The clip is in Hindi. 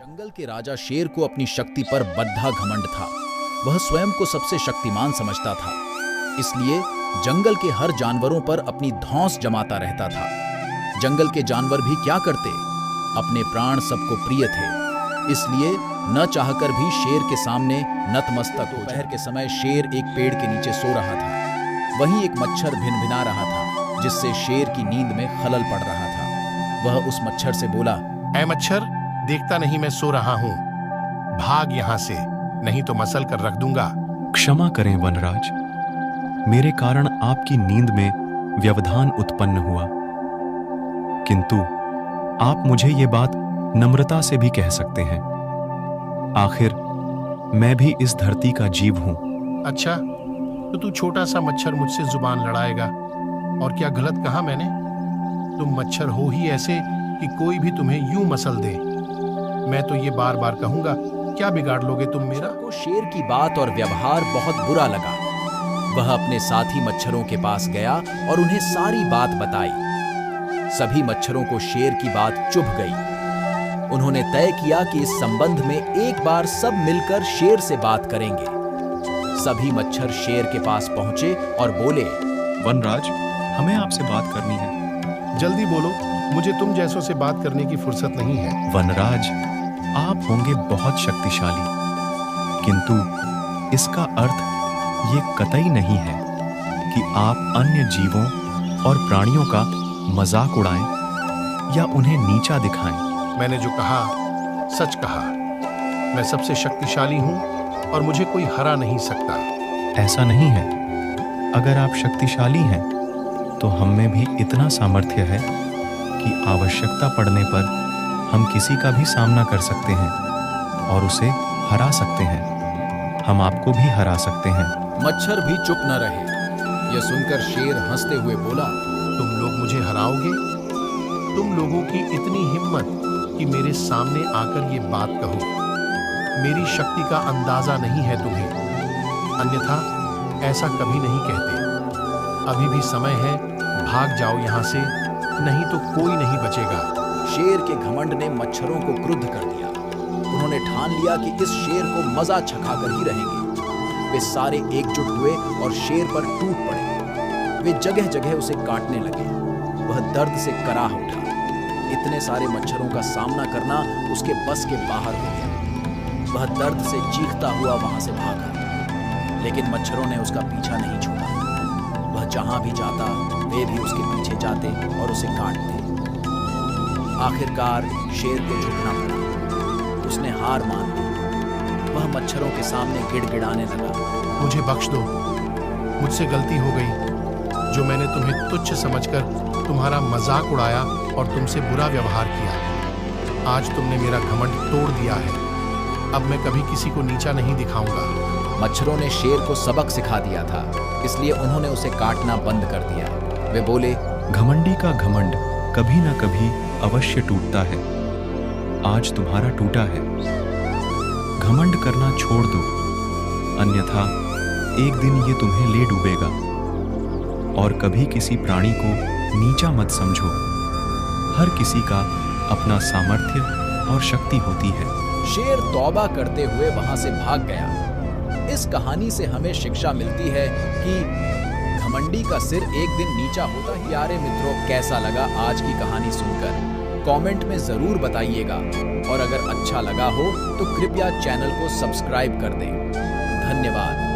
जंगल के राजा शेर को अपनी शक्ति पर बद्धा घमंड था। वह स्वयं को सबसे शक्तिमान समझता था, इसलिए जंगल के हर जानवरों पर अपनी धौंस जमाता रहता था। जंगल के जानवर भी क्या करते, अपने प्राण सबको प्रिय थे, इसलिए न चाहकर भी शेर के सामने नतमस्तक हो। दोपहर के समय शेर एक पेड़ के नीचे सो रहा था। वहीं एक मच्छर भिनभिना रहा था, जिससे शेर की नींद में खलल पड़ रहा था। वह उस मच्छर से बोला, ऐ मच्छर, देखता नहीं मैं सो रहा हूँ, भाग यहाँ से, नहीं तो मसल कर रख दूंगा। क्षमा करें वनराज, मेरे कारण आपकी नींद में व्यवधान उत्पन्न हुआ, किंतु आप मुझे ये बात नम्रता से भी कह सकते हैं। आखिर मैं भी इस धरती का जीव हूं। अच्छा, तो तू छोटा सा मच्छर मुझसे जुबान लड़ाएगा? और क्या गलत कहा मैंने? तुम मच्छर हो ही ऐसे कि कोई भी तुम्हें यूं मसल दे। मैं तो ये बार बार कहूंगा, क्या बिगाड़ लोगे तुम मेरा? को शेर की बात और व्यवहार बहुत बुरा लगा। वह अपने साथी मच्छरों के पास गया और उन्हें सारी बात बताई। सभी मच्छरों को शेर की बात चुभ गई। उन्होंने तय किया कि इस संबंध में एक बार सब मिलकर शेर से बात करेंगे। सभी मच्छर शेर के पास पहुंचे और बोले, वनराज, हमें आपसे बात करनी है। जल्दी बोलो, मुझे तुम जैसों से बात करने की फुर्सत नहीं है। वनराज, आप होंगे बहुत शक्तिशाली, किंतु इसका अर्थ ये कतई नहीं है कि आप अन्य जीवों और प्राणियों का मजाक उड़ाएं या उन्हें नीचा दिखाएं। मैंने जो कहा सच कहा। मैं सबसे शक्तिशाली हूं और मुझे कोई हरा नहीं सकता। ऐसा नहीं है। अगर आप शक्तिशाली हैं तो हम में भी इतना सामर्थ्य है कि आवश्यकता पड़ने पर हम किसी का भी सामना कर सकते हैं और उसे हरा सकते हैं। हम आपको भी हरा सकते हैं। मच्छर भी चुप न रहे। यह सुनकर शेर हंसते हुए बोला, तुम लोग मुझे हराओगे? तुम लोगों की इतनी हिम्मत कि मेरे सामने आकर ये बात कहो। मेरी शक्ति का अंदाजा नहीं है तुम्हें, अन्यथा ऐसा कभी नहीं कहते। अभी भी समय है, भाग जाओ यहाँ से, नहीं तो कोई नहीं बचेगा। शेर के घमंड ने मच्छरों को क्रुद्ध कर दिया। उन्होंने ठान लिया कि इस शेर को मजा चखाकर ही रहेंगे। वे सारे एकजुट हुए और शेर पर टूट पड़े। वे जगह जगह उसे काटने लगे। वह दर्द से कराह उठा। इतने सारे मच्छरों का सामना करना उसके बस के बाहर हो गया। वह दर्द से चीखता हुआ वहां से भागा, लेकिन मच्छरों ने उसका पीछा नहीं छोड़ा। वह जहां भी जाता, वे भी उसके पीछे जाते और उसे काटते। आखिरकार शेर को झुकना पड़ा। उसने हार मान ली। वह मच्छरों के सामने गिड़गिड़ाने लगा, मुझे बख्श दो, मुझसे गलती हो गई। जो मैंने तुम्हें तुच्छ समझकर तुम्हारा मजाक उड़ाया और तुमसे बुरा व्यवहार किया। आज तुमने मेरा घमंड तोड़ दिया है। अब मैं कभी किसी को नीचा नहीं दिखाऊंगा। मच्छरों ने शेर को सबक सिखा दिया था, इसलिए उन्होंने उसे काटना बंद कर दिया। वे बोले, घमंडी का घमंड कभी न कभी अवश्य टूटता है। आज तुम्हारा टूटा है। घमंड करना छोड़ दो, अन्यथा एक दिन ये तुम्हें ले डूबेगा। और कभी किसी प्राणी को नीचा मत समझो। हर किसी का अपना सामर्थ्य और शक्ति होती है। शेर तौबा करते हुए वहां से भाग गया। इस कहानी से हमें शिक्षा मिलती है कि घमंडी का सिर एक दिन नीचा होता ही। प्यारे मित्रों, कैसा लगा आज की कहानी सुनकर? कमेंट में जरूर बताइएगा और अगर अच्छा लगा हो तो कृपया चैनल को सब्सक्राइब कर दें। धन्यवाद।